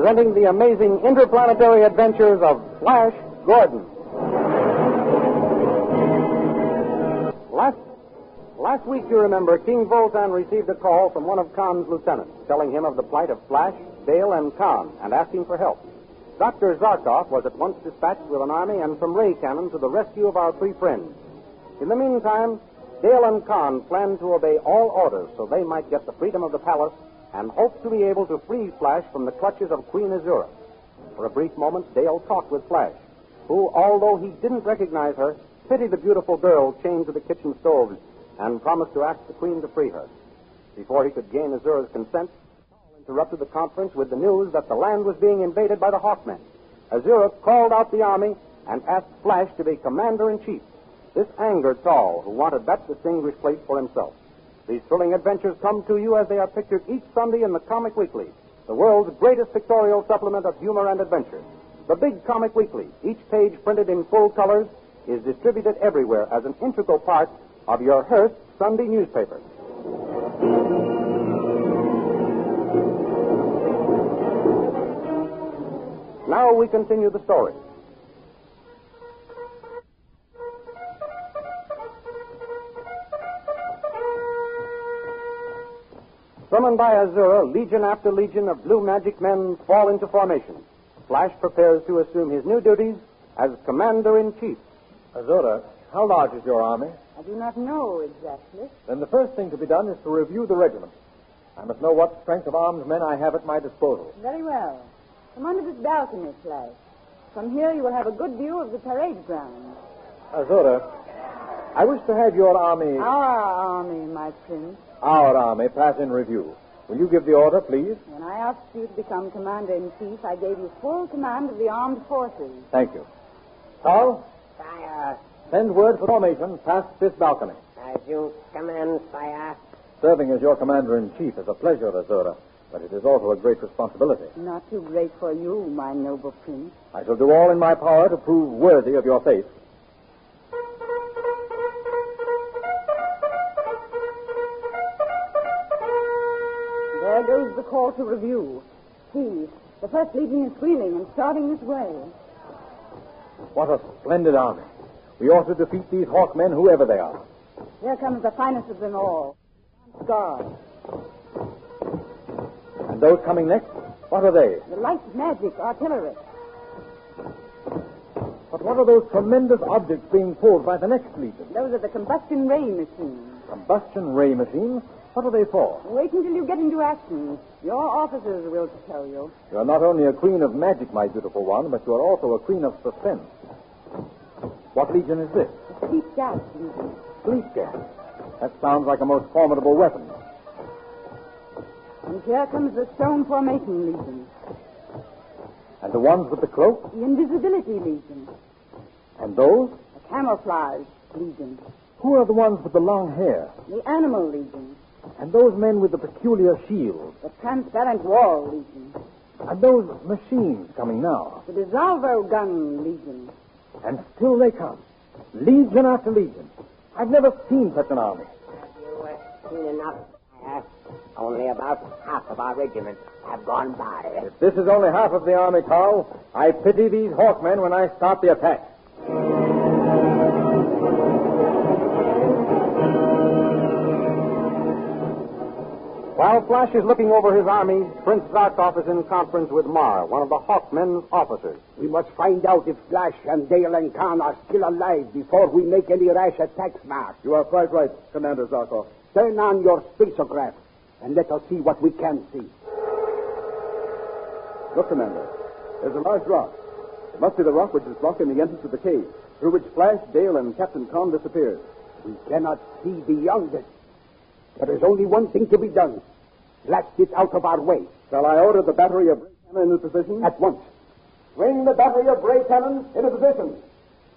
presenting the amazing interplanetary adventures of Flash Gordon. Last week, you remember, King Voltan received a call from one of Khan's lieutenants, telling him of the plight of Flash, Dale, and Khan, and asking for help. Dr. Zarkov was at once dispatched with an army and some ray cannon to the rescue of our three friends. In the meantime, Dale and Khan planned to obey all orders so they might get the freedom of the palace and hoped to be able to free Flash from the clutches of Queen Desira. For a brief moment, Dale talked with Flash, who, although he didn't recognize her, pitied the beautiful girl chained to the kitchen stove and promised to ask the Queen to free her. Before he could gain Azura's consent, Saul interrupted the conference with the news that the land was being invaded by the Hawkmen. Azura called out the army and asked Flash to be commander-in-chief. This angered Saul, who wanted that distinguished place for himself. These thrilling adventures come to you as they are pictured each Sunday in the Comic Weekly, the world's greatest pictorial supplement of humor and adventure. The Big Comic Weekly, each page printed in full colors, is distributed everywhere as an integral part of your Hearst Sunday newspaper. Now we continue the story. Summoned by Azura, legion after legion of blue magic men fall into formation. Flash prepares to assume his new duties as commander-in-chief. Azura, how large is your army? I do not know exactly. Then the first thing to be done is to review the regiment. I must know what strength of armed men I have at my disposal. Very well. Come under this balcony, Flash. From here you will have a good view of the parade ground. Azura, I wish to have your army... Our army, my prince. Our army pass in review. Will you give the order, please? When I asked you to become commander-in-chief, I gave you full command of the armed forces. Thank you. Saul? Sire. Send word for formation past this balcony. As you command, sire. Serving as your commander-in-chief is a pleasure, Azura, but it is also a great responsibility. Not too great for you, my noble prince. I shall do all in my power to prove worthy of your faith. There goes the call to review. See, the First Legion is wheeling and starting this way. What a splendid army. We ought to defeat these Hawkmen, whoever they are. Here comes the finest of them all. Guard. And those coming next, what are they? The light magic artillery. But what are those tremendous objects being pulled by the next legion? Those are the combustion ray machines. Combustion ray machines? What are they for? Wait until you get into action. Your officers will tell you. You are not only a queen of magic, my beautiful one, but you are also a queen of suspense. What legion is this? The Sleep Gas Legion. Sleep gas. That sounds like a most formidable weapon. And here comes the Stone Formation Legion. And the ones with the cloak? The Invisibility Legion. And those? The Camouflage Legion. Who are the ones with the long hair? The Animal Legion. And those men with the peculiar shields? The Transparent Wall Legion. And those machines coming now? The Dissolvo Gun Legion. And still they come. Legion after legion. I've never seen such an army. You seen enough, sire. Only about half of our regiment have gone by. If this is only half of the army, Carl, I pity these Hawkmen when I start the attack. While Flash is looking over his army, Prince Zarkov is in conference with Mar, one of the Hawkmen's officers. We must find out if Flash and Dale and Khan are still alive before we make any rash attacks, Mar. You are quite right, Commander Zarkov. Turn on your spacograph and let us see what we can see. Look, Commander. There's a large rock. It must be the rock which is blocking the entrance of the cave, through which Flash, Dale, and Captain Khan disappeared. We cannot see beyond it. There is only one thing to be done. Blast it out of our way. Shall I order the battery of ray cannon into position? At once. Swing the battery of ray cannon into position.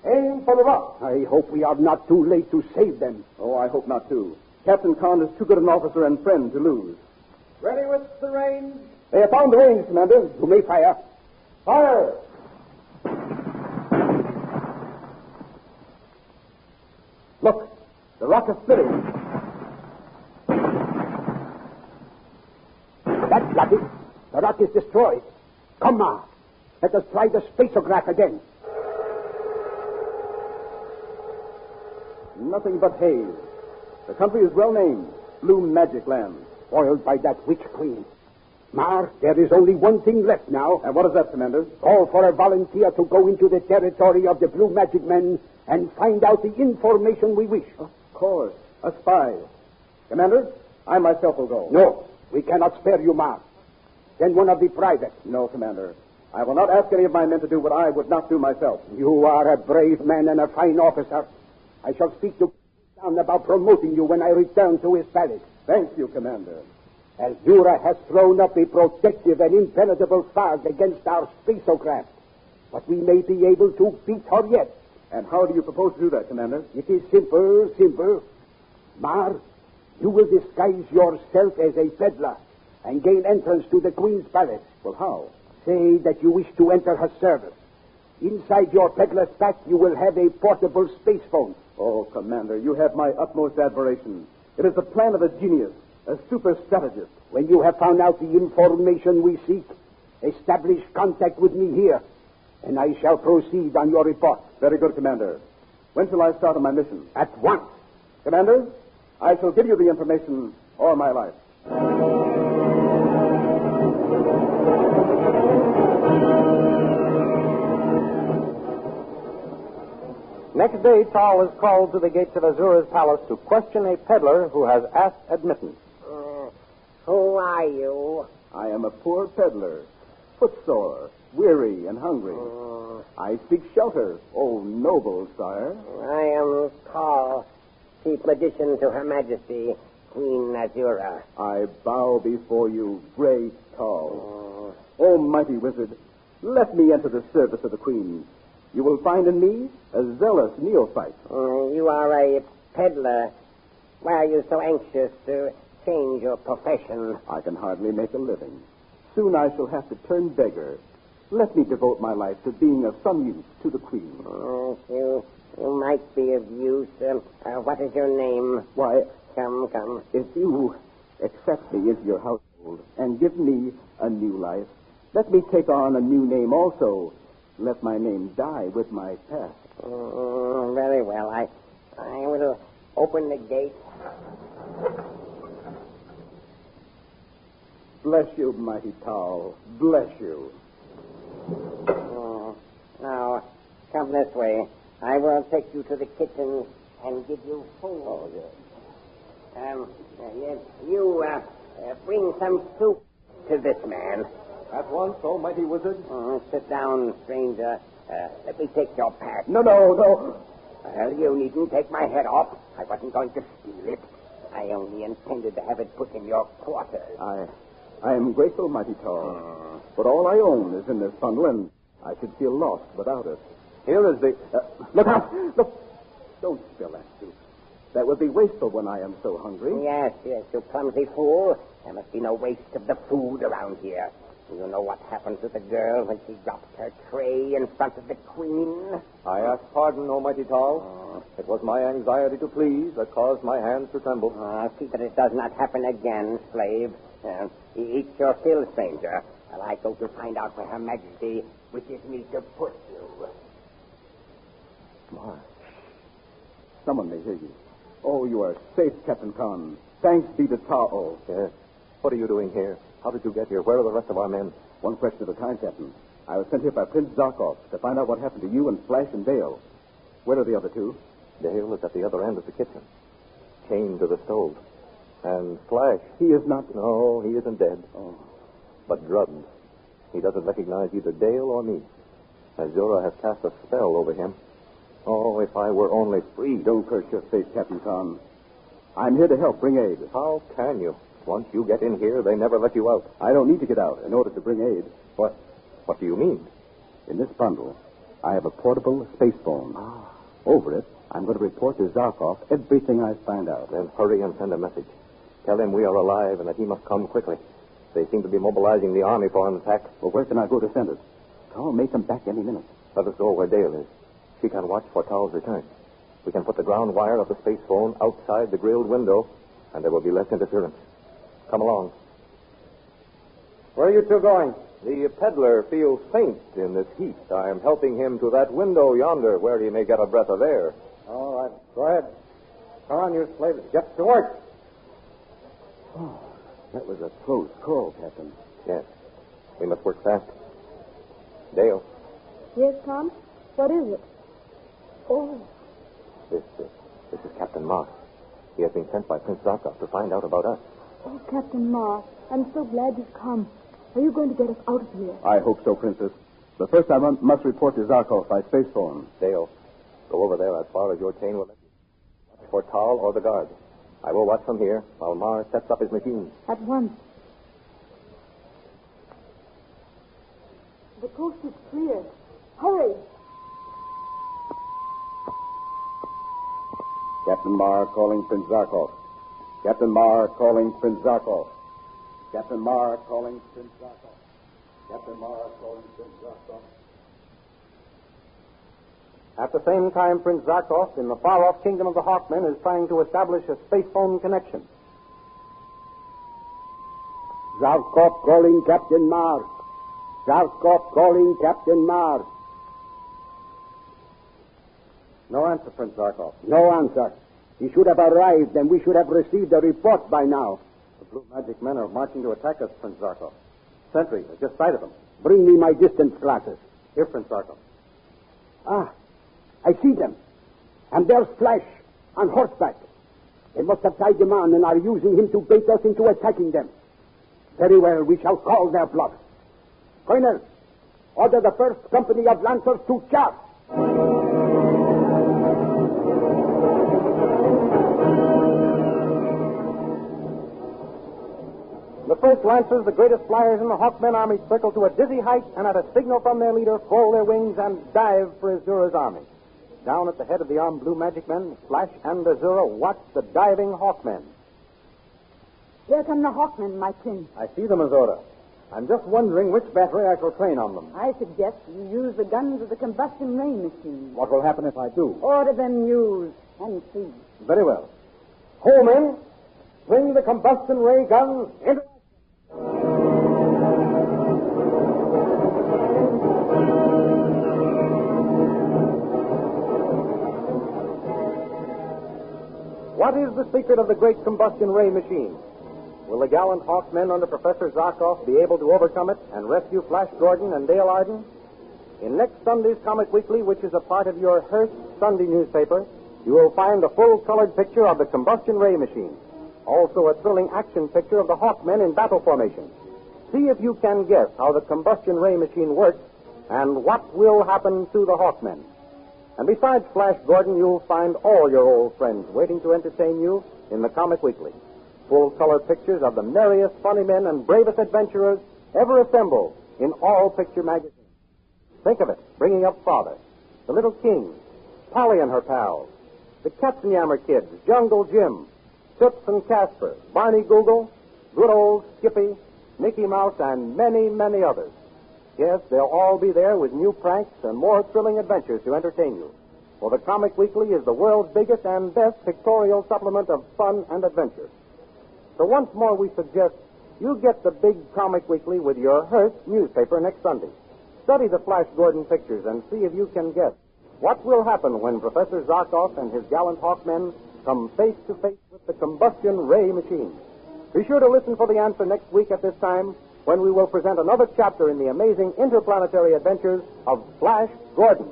Aim for the rock. I hope we are not too late to save them. Oh, I hope not, too. Captain Khan is too good an officer and friend to lose. Ready with the range? They have found the range, Commander. You may fire. Fire! Look, the rock is splitting. That's lucky. The rock is destroyed. Come on. Let us try the spacograph again. Nothing but haze. The country is well named. Blue Magic Land. Spoiled by that witch queen. Mar, there is only one thing left now. And what is that, Commander? Call for a volunteer to go into the territory of the Blue Magic Men and find out the information we wish. Of course. A spy. Commander, I myself will go. No, we cannot spare you, Mar. Send one of the privates. No, Commander. I will not ask any of my men to do what I would not do myself. You are a brave man and a fine officer. I shall speak to Down about promoting you when I return to his palace. Thank you, Commander. Azura has thrown up a protective and impenetrable fog against our spacocraft. But we may be able to beat her yet. And how do you propose to do that, Commander? It is simple. Mar, you will disguise yourself as a peddler and gain entrance to the Queen's palace. Well, how? Say that you wish to enter her service. Inside your peddler's pack, you will have a portable space phone. Oh, Commander, you have my utmost admiration. It is the plan of a genius, a super strategist. When you have found out the information we seek, establish contact with me here, and I shall proceed on your report. Very good, Commander. When shall I start on my mission? At once. Commander, I shall give you the information all my life. Next day, Tal is called to the gates of Azura's palace to question a peddler who has asked admittance. Who are you? I am a poor peddler, footsore, weary, and hungry. I seek shelter, O noble sire. I am Tal, Chief Magician to Her Majesty, Queen Desira. I bow before you, great Tal. O mighty wizard, let me enter the service of the Queen. You will find in me a zealous neophyte. You are a peddler. Why are you so anxious to change your profession? I can hardly make a living. Soon I shall have to turn beggar. Let me devote my life to being of some use to the Queen. You might be of use. What is your name? Why, Come. if you accept me into your household and give me a new life, let me take on a new name also. Let my name die with my past. Very well. I will open the gate. Bless you, mighty Tal. Bless you. Now, come this way. I will take you to the kitchen and give you food. Oh, yes. You bring some soup to this man. At once, oh mighty wizard. Sit down, stranger. Let me take your pack. No. Well, you needn't take my head off. I wasn't going to steal it. I only intended to have it put in your quarters. I am grateful, mighty Tal. But all I own is in this bundle, and I should feel lost without it. Here is the... look out! Look! Don't spill that soup. That would be wasteful when I am so hungry. Yes, you clumsy fool. There must be no waste of the food around here. You know what happens to the girl when she drops her tray in front of the Queen? I ask pardon, Almighty Tal. It was my anxiety to please that caused my hands to tremble. See that it does not happen again, slave. Eat your fill, stranger, while I go to find out where Her Majesty wishes me to put you. My. Someone may hear you. Oh, you are safe, Captain Khan. Thanks be to Tal. Yes. What are you doing here? How did you get here? Where are the rest of our men? One question at a time, Captain. I was sent here by Prince Zarkov to find out what happened to you and Flash and Dale. Where are the other two? Dale is at the other end of the kitchen, chained to the stove. And Flash... He is not... No, he isn't dead. Oh. But drugged. He doesn't recognize either Dale or me. Azura has cast a spell over him. Oh, if I were only free. Don't curse your fate, Captain Khan. I'm here to help bring aid. How can you? Once you get in here, they never let you out. I don't need to get out in order to bring aid. What do you mean? In this bundle, I have a portable space phone. Over it, I'm going to report to Zarkov everything I find out. Then hurry and send a message. Tell him we are alive and that he must come quickly. They seem to be mobilizing the army for an attack. Well, where can I go to send it? Tal may come back any minute. Let us go where Dale is. She can watch for Tal's return. We can put the ground wire of the space phone outside the grilled window, and there will be less interference. Come along. Where are you two going? The peddler feels faint in this heat. I am helping him to that window yonder where he may get a breath of air. All right, go ahead. Come on, you slaves. Get to work. Oh, that was a close call, Captain. Yes. We must work fast. Dale, Yes, Tom? What is it? Oh, this is Captain Marr. He has been sent by Prince Zarkov to find out about us. oh, Captain Marr, I'm so glad you've come. Are you going to get us out of here? I hope so, Princess. But first I must report to Zarkov by space phone. Dale, go over there as far as your chain will let you. Watch for Tal or the guard. I will watch from here while Marr sets up his machine. At once. The coast is clear. Hurry. Captain Marr calling Prince Zarkov. Captain Marr calling Prince Zarkov. Captain Marr calling Prince Zarkov. Captain Marr calling Prince Zarkov. At the same time, Prince Zarkov, in the far-off kingdom of the Hawkmen, is trying to establish a space phone connection. Zarkov calling Captain Marr. Zarkov calling Captain Marr. No answer, Prince Zarkov. No answer. He should have arrived, and we should have received a report by now. The blue magic men are marching to attack us, Prince Zarkov. Sentry has just sighted them. Bring me my distance glasses. Here, Prince Zarkov. Ah, I see them. And there's Flash on horseback. They must have tied him on and are using him to bait us into attacking them. Very well, we shall call their bluff. Colonel, order the first company of lancers to charge. The first Lancers, the greatest flyers in the Hawkmen army, circle to a dizzy height and at a signal from their leader, fold their wings and dive for Azura's army. Down at the head of the armed blue magic men, Flash and Azura watch the diving Hawkmen. Here come the Hawkmen, my prince. I see them, Azura. I'm just wondering which battery I shall train on them. I suggest you use the guns of the combustion ray machine. What will happen if I do? Order them used and see. Very well. Ho, men! Swing the combustion ray guns into action. What is the secret of the great combustion ray machine? Will the gallant Hawkmen under Professor Zarkov be able to overcome it and rescue Flash Gordon and Dale Arden? In next Sunday's Comic Weekly, which is a part of your Hearst Sunday newspaper, you will find a full-colored picture of the combustion ray machine. Also a thrilling action picture of the Hawkmen in battle formation. See if you can guess how the combustion ray machine works and what will happen to the Hawkmen. And besides Flash Gordon, you'll find all your old friends waiting to entertain you in the Comic Weekly. Full-color pictures of the merriest, funny men and bravest adventurers ever assembled in all picture magazines. Think of it, bringing up Father, the Little King, Polly and her pals, the Katzenjammer Kids, Jungle Jim, Toots and Casper, Barney Google, good old Skippy, Mickey Mouse, and many, many others. Yes, they'll all be there with new pranks and more thrilling adventures to entertain you. For the Comic Weekly is the world's biggest and best pictorial supplement of fun and adventure. So once more we suggest you get the big Comic Weekly with your Hearst newspaper next Sunday. Study the Flash Gordon pictures and see if you can guess what will happen when Professor Zarkov and his gallant Hawkmen come face to face with the combustion ray machine. Be sure to listen for the answer next week at this time when we will present another chapter in the amazing interplanetary adventures of Flash Gordon.